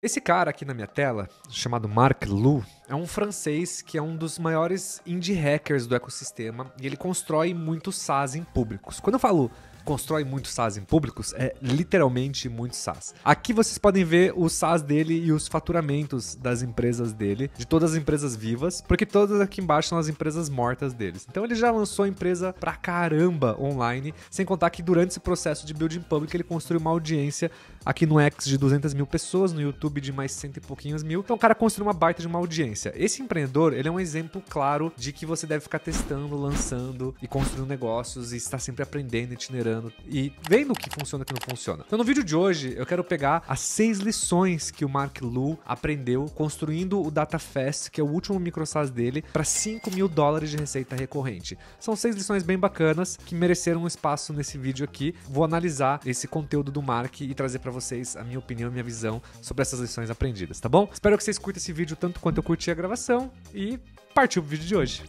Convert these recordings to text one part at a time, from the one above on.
Esse cara aqui na minha tela, chamado Mark Lu, é um francês que é um dos maiores indie hackers do ecossistema e ele constrói muitos SaaS em públicos. Quando eu falo constrói muitos SaaS em públicos, é literalmente muitos SaaS. Aqui vocês podem ver os SaaS dele e os faturamentos das empresas dele, de todas as empresas vivas, porque todas aqui embaixo são as empresas mortas deles. Então ele já lançou empresa pra caramba online, sem contar que durante esse processo de building public ele construiu uma audiência aqui no X de 200 mil pessoas, no YouTube de mais 100 e pouquinhos mil. Então o cara construiu uma baita de uma audiência. Esse empreendedor, ele é um exemplo claro de que você deve ficar testando, lançando e construindo negócios e estar sempre aprendendo, itinerando e vendo o que funciona e o que não funciona. Então no vídeo de hoje eu quero pegar as 6 lições que o Mark Lu aprendeu construindo o DataFast, que é o último micro SaaS dele, para $5 mil de receita recorrente. São 6 lições bem bacanas que mereceram um espaço nesse vídeo aqui. Vou analisar esse conteúdo do Mark e trazer para vocês a minha opinião, a minha visão sobre essas lições aprendidas, tá bom? Espero que vocês curtam esse vídeo tanto quanto eu curti a gravação e partiu pro vídeo de hoje.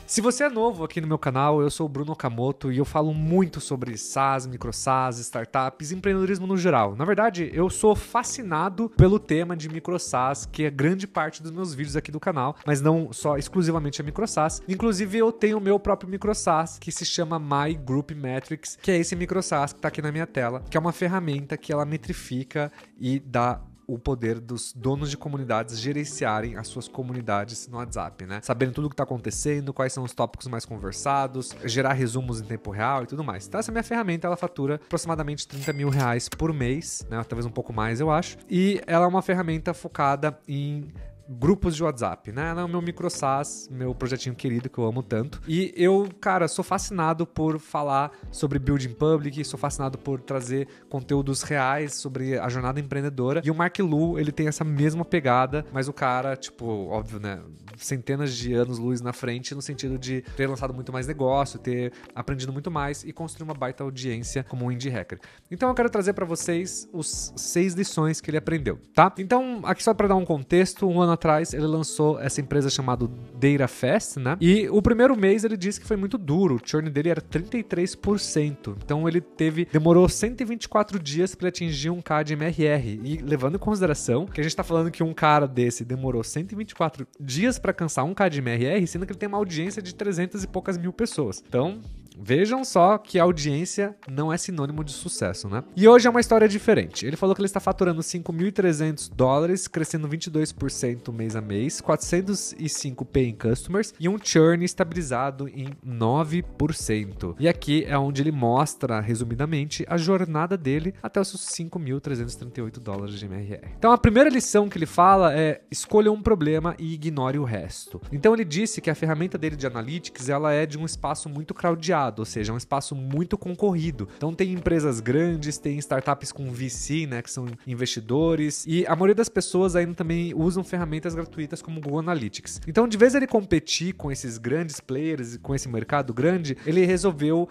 Se você é novo aqui no meu canal, eu sou o Bruno Okamoto e eu falo muito sobre SaaS, micro SaaS, startups, empreendedorismo no geral. Na verdade, eu sou fascinado pelo tema de micro SaaS, que é grande parte dos meus vídeos aqui do canal, mas não só exclusivamente a micro SaaS. Inclusive, eu tenho o meu próprio micro SaaS, que se chama My Group Metrics, que é esse micro SaaS que está aqui na minha tela, que é uma ferramenta que ela metrifica e dá o poder dos donos de comunidades gerenciarem as suas comunidades no WhatsApp, né? Sabendo tudo o que está acontecendo, quais são os tópicos mais conversados, gerar resumos em tempo real e tudo mais. Então essa minha ferramenta, ela fatura aproximadamente R$30 mil por mês, né? Talvez um pouco mais, eu acho. E ela é uma ferramenta focada em grupos de WhatsApp, né? Ela é o meu micro SaaS, meu projetinho querido que eu amo tanto. E eu, cara, sou fascinado por falar sobre building public, sou fascinado por trazer conteúdos reais sobre a jornada empreendedora. E o Mark Lu, ele tem essa mesma pegada, mas o cara, tipo, óbvio, né? Centenas de anos-luz na frente, no sentido de ter lançado muito mais negócio, ter aprendido muito mais e construir uma baita audiência como um indie hacker. Então eu quero trazer para vocês os 6 lições que ele aprendeu, tá? Então, aqui só para dar um contexto, um ano atrás ele lançou essa empresa chamada DataFast, né? E o primeiro mês ele disse que foi muito duro, o churn dele era 33%. Então ele demorou 124 dias para atingir 1K de MRR. E levando em consideração que a gente tá falando que um cara desse demorou 124 dias para alcançar 1K de MRR, sendo que ele tem uma audiência de 300 e poucas mil pessoas. Então, vejam só que a audiência não é sinônimo de sucesso, né? E hoje é uma história diferente. Ele falou que ele está faturando $5.300, crescendo 22% mês a mês, 405 paying customers e um churn estabilizado em 9%. E aqui é onde ele mostra, resumidamente, a jornada dele até os seus $5.338 de MRR. Então a primeira lição que ele fala é: escolha um problema e ignore o resto. Então ele disse que a ferramenta dele de Analytics, ela é de um espaço muito crowdado, ou seja, é um espaço muito concorrido. Então tem empresas grandes, tem startups com VC, né, que são investidores, e a maioria das pessoas ainda também usam ferramentas gratuitas como o Google Analytics. Então, de vez ele competir com esses grandes players e com esse mercado grande, ele resolveu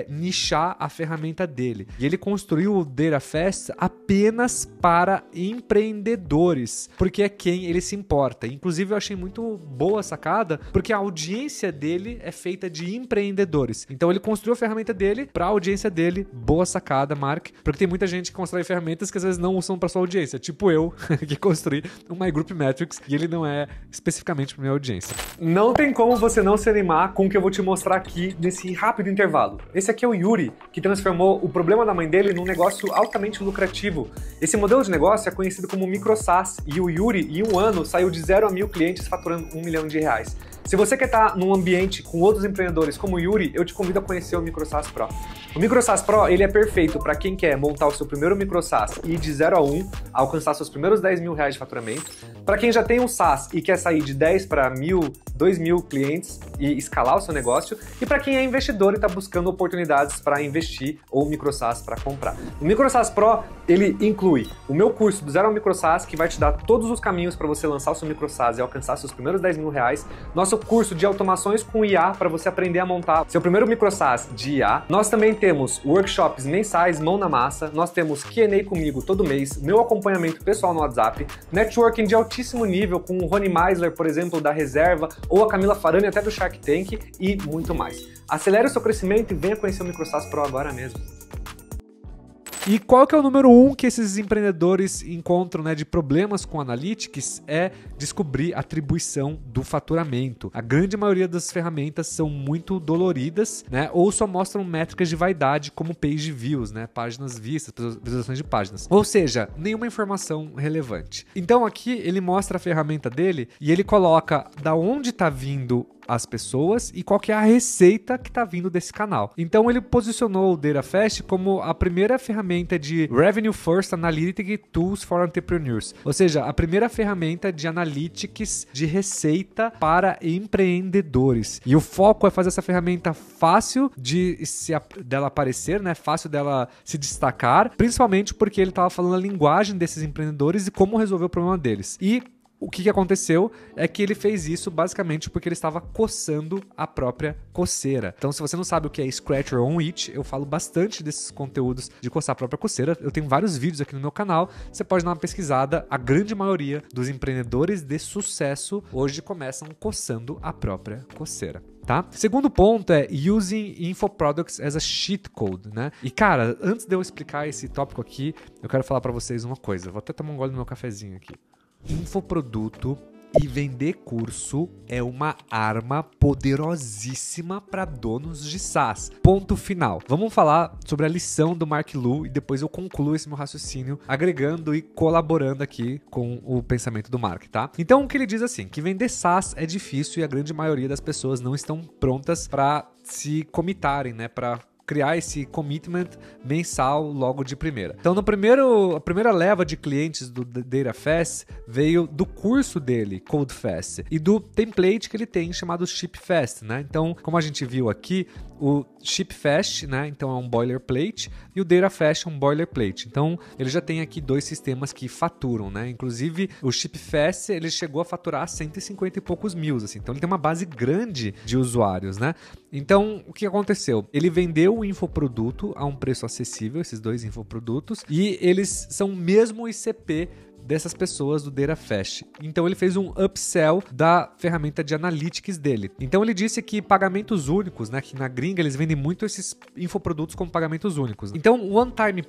nichar a ferramenta dele. E ele construiu o DataFast apenas para empreendedores, porque é quem ele se importa. Inclusive, eu achei muito boa a sacada, porque a audiência dele é feita de empreendedores. Então ele construiu a ferramenta dele para a audiência dele. Boa sacada, Mark, porque tem muita gente que constrói ferramentas que às vezes não usam para sua audiência, tipo eu, que construí o My Group Metrics e ele não é especificamente para minha audiência. Não tem como você não se animar com o que eu vou te mostrar aqui nesse rápido intervalo. Esse aqui é o Yuri, que transformou o problema da mãe dele num negócio altamente lucrativo. Esse modelo de negócio é conhecido como micro SaaS e o Yuri, em um ano, saiu de 0 a 1.000 clientes faturando R$1 milhão. Se você quer estar num ambiente com outros empreendedores como o Yuri, eu te convido a conhecer o Micro SaaS Pro. O Micro SaaS Pro, ele é perfeito para quem quer montar o seu primeiro Micro SaaS e ir de 0 a 1, alcançar seus primeiros R$10 mil de faturamento. Para quem já tem um SaaS e quer sair de 10 para 1.000, 2.000 clientes e escalar o seu negócio. E para quem é investidor e está buscando oportunidades para investir ou Micro SaaS para comprar. O Micro SaaS Pro, ele inclui o meu curso do Zero ao Micro SaaS, que vai te dar todos os caminhos para você lançar o seu Micro SaaS e alcançar seus primeiros R$10 mil. Nosso curso de automações com IA para você aprender a montar seu primeiro micro SaaS de IA. Nós também temos workshops mensais, mão na massa. Nós temos Q&A comigo todo mês, meu acompanhamento pessoal no WhatsApp, networking de altíssimo nível com o Rony Meisler, por exemplo, da Reserva, ou a Camila Farani, até do Shark Tank e muito mais. Acelere o seu crescimento e venha conhecer o Micro SaaS Pro agora mesmo. E qual que é o número 1 que esses empreendedores encontram, né, de problemas com Analytics? É descobrir a atribuição do faturamento. A grande maioria das ferramentas são muito doloridas, né, ou só mostram métricas de vaidade como page views, né, páginas vistas, visualizações de páginas. Ou seja, nenhuma informação relevante. Então aqui ele mostra a ferramenta dele e ele coloca da onde está vindo as pessoas e qual que é a receita que está vindo desse canal. Então ele posicionou o DataFast como a primeira ferramenta de Revenue First Analytic Tools for Entrepreneurs, ou seja, a primeira ferramenta de analytics de receita para empreendedores. E o foco é fazer essa ferramenta fácil dela aparecer, né? Fácil dela se destacar, principalmente porque ele estava falando a linguagem desses empreendedores e como resolver o problema deles. E o que aconteceu é que ele fez isso basicamente porque ele estava coçando a própria coceira. Então, se você não sabe o que é Scratch or On It, eu falo bastante desses conteúdos de coçar a própria coceira. Eu tenho vários vídeos aqui no meu canal. Você pode dar uma pesquisada. A grande maioria dos empreendedores de sucesso hoje começam coçando a própria coceira. Tá? Segundo ponto é using infoproducts as a cheat code, né? E cara, antes de eu explicar esse tópico aqui, eu quero falar para vocês uma coisa. Vou até tomar um gole no meu cafezinho aqui. Infoproduto e vender curso é uma arma poderosíssima para donos de SaaS. Ponto final. Vamos falar sobre a lição do Mark Lu e depois eu concluo esse meu raciocínio agregando e colaborando aqui com o pensamento do Mark, tá? Então o que ele diz assim, que vender SaaS é difícil e a grande maioria das pessoas não estão prontas para se comitarem, né? Para criar esse commitment mensal logo de primeira. Então, a primeira leva de clientes do DataFast veio do curso dele, CodeFast, e do template que ele tem chamado ShipFast, né? Então, como a gente viu aqui, o ShipFast, né? Então é um boilerplate e o DataFast é um boilerplate. Então, ele já tem aqui dois sistemas que faturam, né? Inclusive, o ShipFast, ele chegou a faturar 150 e poucos mil, assim. Então, ele tem uma base grande de usuários, né? Então, o que aconteceu? Ele vendeu o infoproduto a um preço acessível, esses dois infoprodutos, e eles são o mesmo ICP dessas pessoas do DataFast. Então ele fez um upsell da ferramenta de analytics dele. Então ele disse que pagamentos únicos, né, que na gringa eles vendem muito esses infoprodutos como pagamentos únicos. Então one-time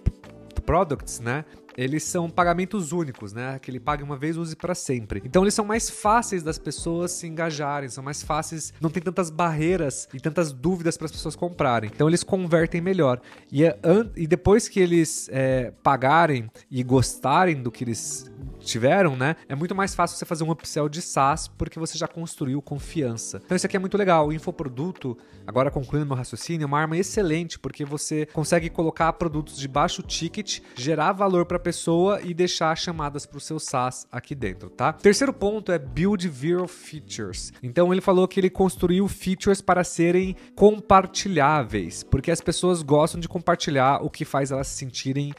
products, né, eles são pagamentos únicos, né? Que ele paga uma vez e use para sempre. Então eles são mais fáceis das pessoas se engajarem, são mais fáceis, não tem tantas barreiras e tantas dúvidas para as pessoas comprarem. Então eles convertem melhor. E depois que eles pagarem e gostarem do que eles tiveram, né? É muito mais fácil você fazer um upsell de SaaS porque você já construiu confiança. Então isso aqui é muito legal. O infoproduto, agora concluindo meu raciocínio, é uma arma excelente porque você consegue colocar produtos de baixo ticket, gerar valor para a pessoa e deixar chamadas para o seu SaaS aqui dentro, tá? Terceiro ponto é build viral features. Então ele falou que ele construiu features para serem compartilháveis, porque as pessoas gostam de compartilhar o que faz elas se sentirem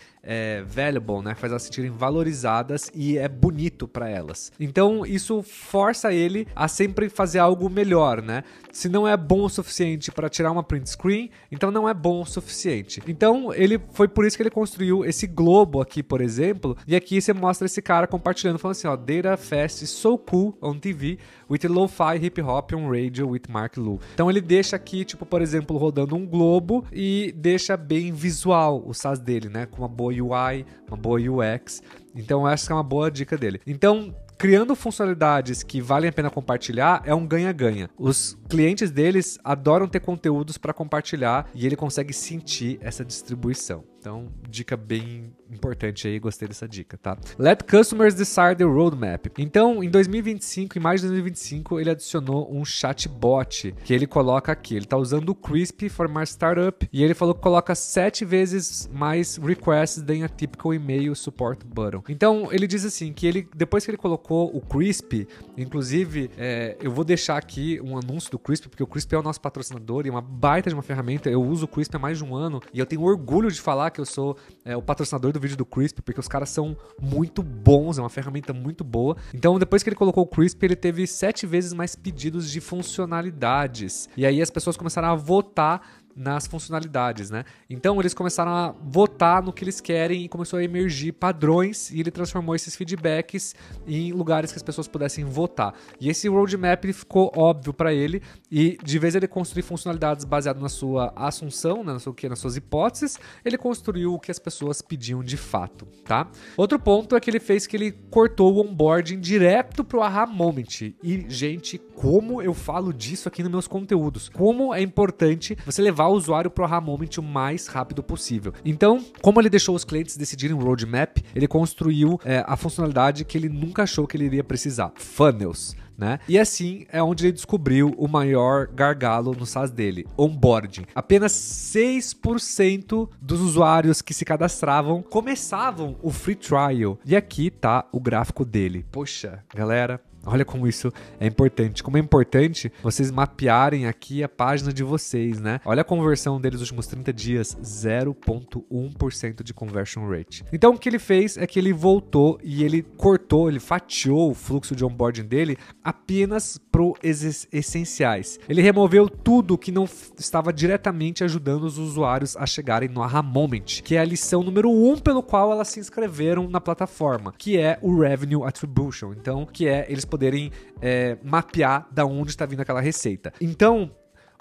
valuable, né? Faz elas se sentirem valorizadas e é bonito para elas. Então isso força ele a sempre fazer algo melhor, né? Se não é bom o suficiente para tirar uma print screen, então não é bom o suficiente. Então foi por isso que ele construiu esse globo aqui, por exemplo, e aqui você mostra esse cara compartilhando, falando assim, ó, DataFast is so cool on TV with lo-fi hip hop on radio with Mark Lu. Então ele deixa aqui, tipo, por exemplo, rodando um globo e deixa bem visual o SaaS dele, né? Com uma boa UI, uma boa UX. Então eu acho que é uma boa dica dele. Então, criando funcionalidades que valem a pena compartilhar é um ganha-ganha. Os clientes deles adoram ter conteúdos para compartilhar e ele consegue sentir essa distribuição. Então, dica bem importante aí, gostei dessa dica, tá? Let customers decide the roadmap. Então, em 2025, em mais de 2025, ele adicionou um chatbot que ele coloca aqui. Ele tá usando o Crispy for My Startup e ele falou que coloca 7 vezes mais requests than a typical email support button. Então, ele diz assim, que depois que ele colocou o Crispy, inclusive, eu vou deixar aqui um anúncio do Crispy, porque o Crispy é o nosso patrocinador e é uma baita de uma ferramenta. Eu uso o Crispy há mais de um ano e eu tenho orgulho de falar que eu sou o patrocinador do vídeo do Crispy, porque os caras são muito bons, é uma ferramenta muito boa. Então, depois que ele colocou o Crispy, ele teve 7 vezes mais pedidos de funcionalidades. E aí as pessoas começaram a votar nas funcionalidades, né? Então eles começaram a votar no que eles querem e começou a emergir padrões e ele transformou esses feedbacks em lugares que as pessoas pudessem votar. E esse roadmap ele ficou óbvio para ele e de vez ele construir funcionalidades baseadas na sua assunção, né, nas suas hipóteses, ele construiu o que as pessoas pediam de fato, tá? Outro ponto é que ele fez que ele cortou o onboarding direto pro aha moment. E, gente, como eu falo disso aqui nos meus conteúdos. Como é importante você levar o usuário pro aha moment o mais rápido possível. Então, como ele deixou os clientes decidirem o roadmap, ele construiu a funcionalidade que ele nunca achou que ele iria precisar. Funnels. Né? E assim é onde ele descobriu o maior gargalo no SaaS dele, onboarding. Apenas 6% dos usuários que se cadastravam começavam o free trial. E aqui tá o gráfico dele. Poxa, galera, olha como isso é importante. Como é importante vocês mapearem aqui a página de vocês, né? Olha a conversão deles nos últimos 30 dias, 0,1% de conversion rate. Então o que ele fez é que ele voltou e ele cortou, ele fatiou o fluxo de onboarding dele apenas pro essenciais. Ele removeu tudo que não estava diretamente ajudando os usuários a chegarem no aha moment, que é a lição número 1 pelo qual elas se inscreveram na plataforma, que é o Revenue Attribution. Então, que é eles poderem mapear da onde está vindo aquela receita. Então,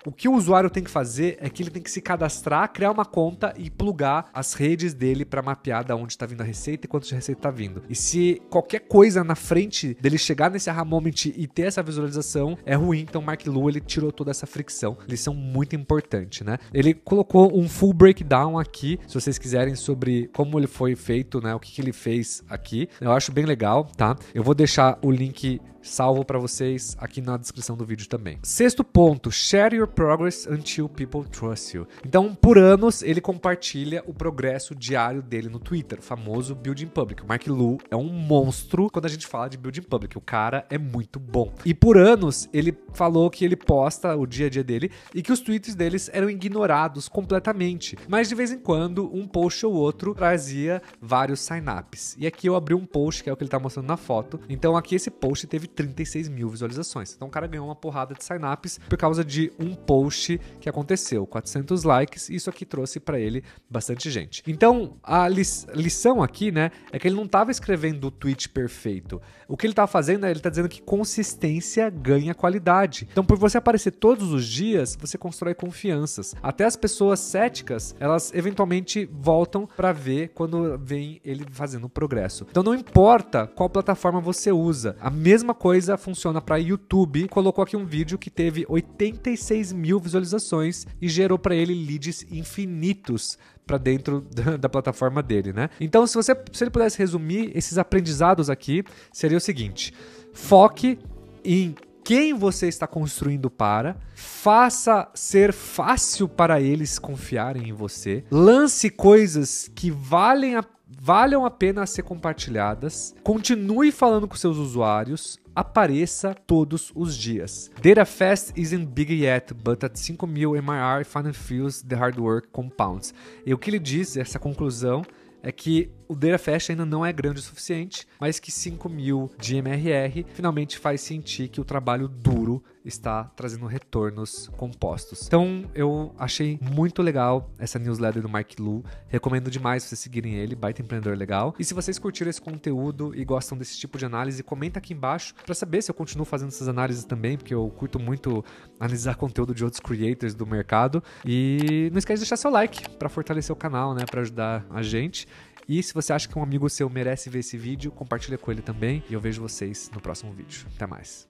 o que o usuário tem que fazer é que ele tem que se cadastrar, criar uma conta e plugar as redes dele para mapear da onde está vindo a receita e quanto de receita está vindo. E se qualquer coisa na frente dele chegar nesse aha moment e ter essa visualização é ruim, então Mark Liu ele tirou toda essa fricção. Lição muito importante, né? Ele colocou um full breakdown aqui, se vocês quiserem, sobre como ele foi feito, né? O que ele fez aqui. Eu acho bem legal, tá? Eu vou deixar o link salvo para vocês aqui na descrição do vídeo também. Sexto ponto, share your progress until people trust you. Então, por anos, ele compartilha o progresso diário dele no Twitter, o famoso Building Public. O Mark Liu é um monstro quando a gente fala de Building Public. O cara é muito bom. E por anos, ele falou que ele posta o dia a dia dele e que os tweets deles eram ignorados completamente. Mas de vez em quando, um post ou outro trazia vários sign-ups. E aqui eu abri um post, que é o que ele tá mostrando na foto. Então aqui esse post teve 36 mil visualizações. Então o cara ganhou uma porrada de sign-ups por causa de um post que aconteceu. 400 likes, e isso aqui trouxe para ele bastante gente. Então a lição aqui, né, é que ele não estava escrevendo o tweet perfeito. O que ele estava fazendo é, ele tá dizendo que consistência ganha qualidade. Então por você aparecer todos os dias, você constrói confianças. Até as pessoas céticas, elas eventualmente voltam para ver quando vem ele fazendo progresso. Então não importa qual plataforma você usa, a mesma coisa funciona para YouTube. Colocou aqui um vídeo que teve 86 mil visualizações e gerou para ele leads infinitos para dentro da plataforma dele, né? Então, se ele pudesse resumir esses aprendizados aqui, seria o seguinte: foque em quem você está construindo para, faça ser fácil para eles confiarem em você, lance coisas que valham a pena ser compartilhadas, continue falando com seus usuários, apareça todos os dias. Data fast isn't big yet, but at 5.000 MRR, finally feels the hard work compounds. E o que ele diz, essa conclusão, é que o Data Fast ainda não é grande o suficiente, mas que 5.000 de MRR finalmente faz sentir que o trabalho duro está trazendo retornos compostos. Então eu achei muito legal essa newsletter do Mark Liu, recomendo demais vocês seguirem ele, baita empreendedor legal. E se vocês curtiram esse conteúdo e gostam desse tipo de análise, comenta aqui embaixo para saber se eu continuo fazendo essas análises também, porque eu curto muito analisar conteúdo de outros creators do mercado. E não esquece de deixar seu like para fortalecer o canal, né, para ajudar a gente. E se você acha que um amigo seu merece ver esse vídeo, compartilha com ele também. E eu vejo vocês no próximo vídeo. Até mais.